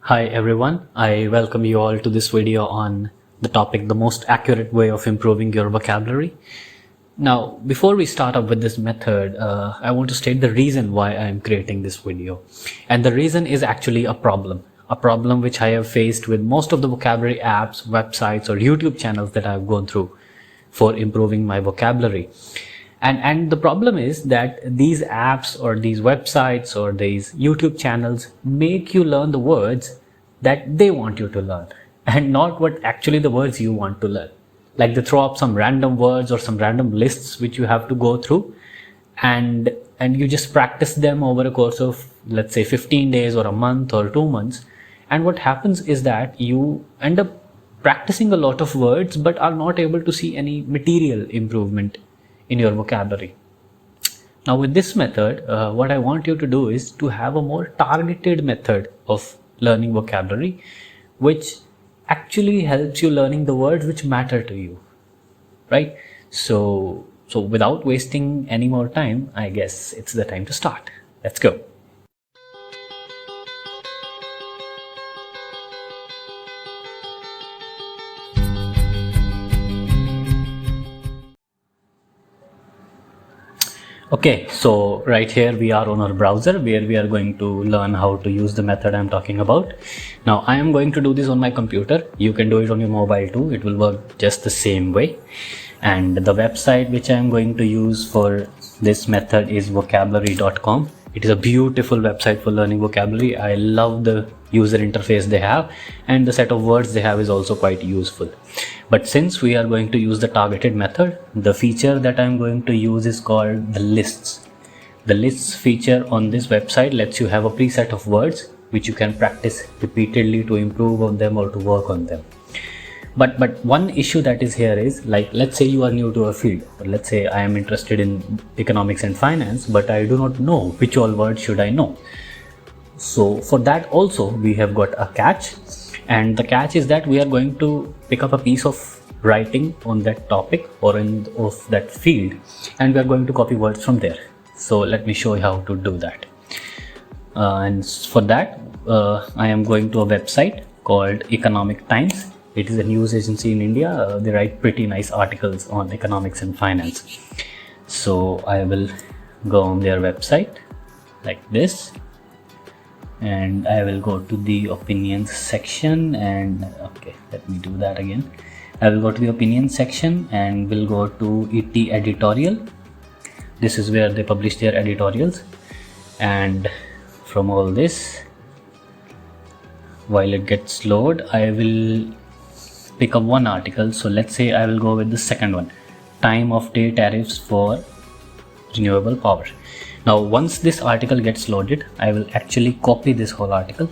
Hi everyone, I welcome you all to this video on the topic, the most accurate way of improving your vocabulary. Now, before we start up with this method, I want to state the reason why I am creating this video. And the reason is actually a problem which I have faced with most of the vocabulary apps, websites or YouTube channels that I've gone through for improving my vocabulary. And the problem is that these apps or these websites or these YouTube channels make you learn the words that they want you to learn and not what actually the words you want to learn. Like they throw up some random words or some random lists which you have to go through and you just practice them over a course of, let's say, 15 days or a month or 2 months. And what happens is that you end up practicing a lot of words but are not able to see any material improvement in your vocabulary. Now with this method, what I want you to do is to have a more targeted method of learning vocabulary, which actually helps you learning the words which matter to you, right? So without wasting any more time, I guess it's the time to start. Let's go. Okay, so right here we are on our browser where we are going to learn how to use the method I'm talking about. Now I am going to do this on my computer. You can do it on your mobile too. It will work just the same way. And the website which I am going to use for this method is vocabulary.com. It is a beautiful website for learning vocabulary. I love the user interface they have, and the set of words they have is also quite useful. But since we are going to use the targeted method, the feature that I'm going to use is called the lists. The lists feature on this website lets you have a preset of words which you can practice repeatedly to improve on them or to work on them. But one issue that is here is, like, let's say you are new to a field, or let's say I am interested in economics and finance, but I do not know which all words should I know. So for that also we have got a catch, and the catch is that we are going to pick up a piece of writing on that topic or of that field, and we are going to copy words from there. So let me show you how to do that. And for that I am going to a website called Economic Times. It is a news agency in India. They write pretty nice articles on economics and finance. So I will go on their website like this, and I will go to the opinions section, and okay, let me do that again. I will go to the opinions section and will go to ET editorial. This is where they publish their editorials, and from all this, while it gets load, I will pick up one article. So let's say I will go with the second one, time of day tariffs for renewable power. Now once this article gets loaded, I will actually copy this whole article.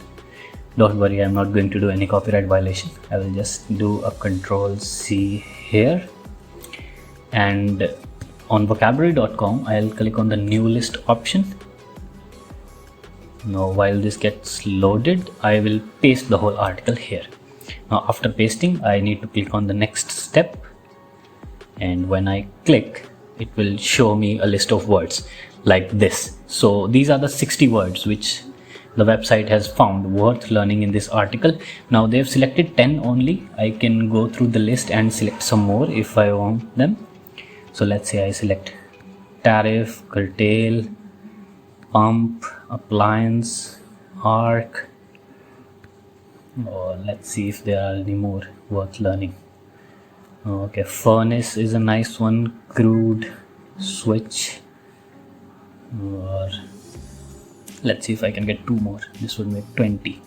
Don't worry, I'm not going to do any copyright violation. I will just do a Control-C here, and on vocabulary.com I'll click on the new list option. Now while this gets loaded, I will paste the whole article here. Now after pasting, I need to click on the next step, and when I click, it will show me a list of words like this. So these are the 60 words which the website has found worth learning in this article. Now they have selected 10 only. I can go through the list and select some more if I want them. So let's say I select tariff, curtail, pump, appliance, arc, or let's see if there are any more worth learning. Okay, furnace is a nice one, crude, switch, or let's see if I can get 2 more. This would make 20.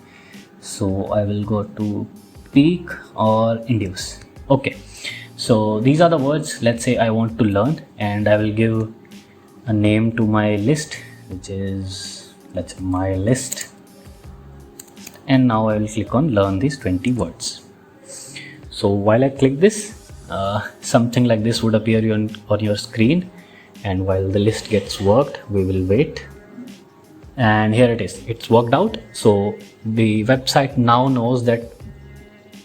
So I will go to peak or induce. Okay, so these are the words, let's say, I want to learn, and I will give a name to my list, which is, let's say, my list. And now I will click on learn these 20 words. So while I click this, something like this would appear on your screen, and while the list gets worked, we will wait. And here it is, it's worked out. So the website now knows that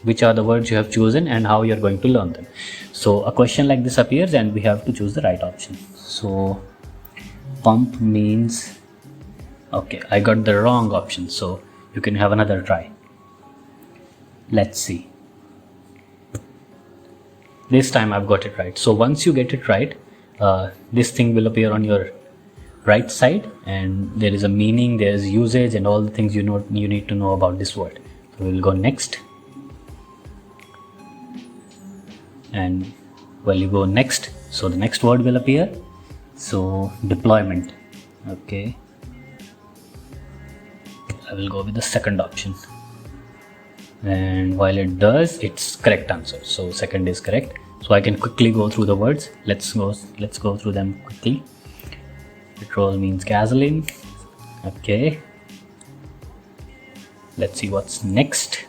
which are the words you have chosen and how you're going to learn them. So a question like this appears and we have to choose the right option. So pump means, okay, I got the wrong option, so you can have another try. Let's see. This time I've got it right. So once you get it right, this thing will appear on your right side, and there is a meaning, there is usage, and all the things you need to know about this word. So we'll go next, and while you go next, so the next word will appear. So deployment. Okay, I will go with the second option, and while it does, it's correct answer. So second is correct. So I can quickly go through the words. Let's go through them quickly. Petrol means gasoline. Okay, let's see what's next.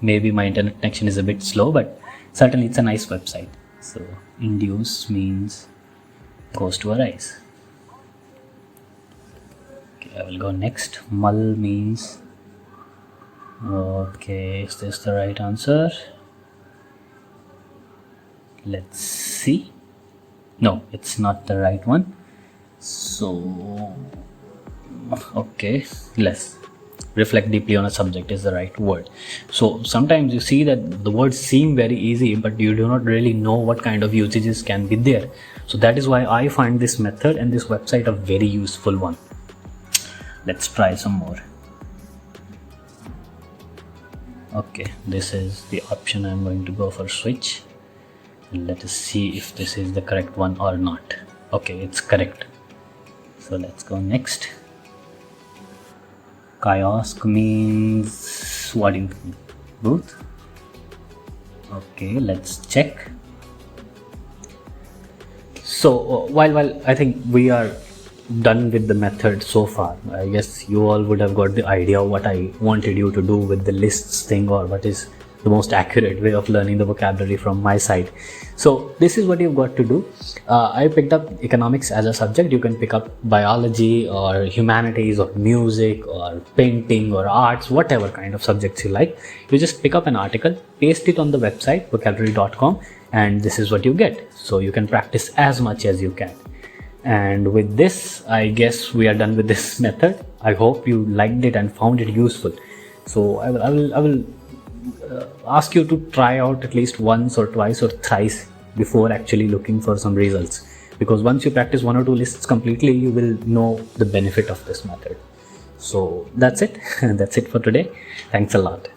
Maybe my internet connection is a bit slow, but certainly it's a nice website. So induce means cause to arise. Okay, I will go next. Mull means, okay, is this the right answer? Let's see. No, it's not the right one. So okay, less. Reflect deeply on a subject is the right word. So sometimes you see that the words seem very easy, but you do not really know what kind of usages can be there. So that is why I find this method and this website a very useful one. Let's try some more. Okay, this is the option. I'm going to go for switch. Let us see if this is the correct one or not. Okay, it's correct. So let's go next. Kiosk means, what do you think? Booth? Okay, let's check. So while I think we are done with the method so far, I guess you all would have got the idea of what I wanted you to do with the lists thing, or what is the most accurate way of learning the vocabulary from my side. So this is what you've got to do. I picked up economics as a subject. You can pick up biology or humanities or music or painting or arts, whatever kind of subjects you like. You just pick up an article, paste it on the website vocabulary.com, and this is what you get. So you can practice as much as you can. And with this, I guess we are done with this method. I hope you liked it and found it useful. So I will ask you to try out at least once or twice or thrice before actually looking for some results, because once you practice one or two lists completely, you will know the benefit of this method. So that's it. That's it for today. Thanks a lot.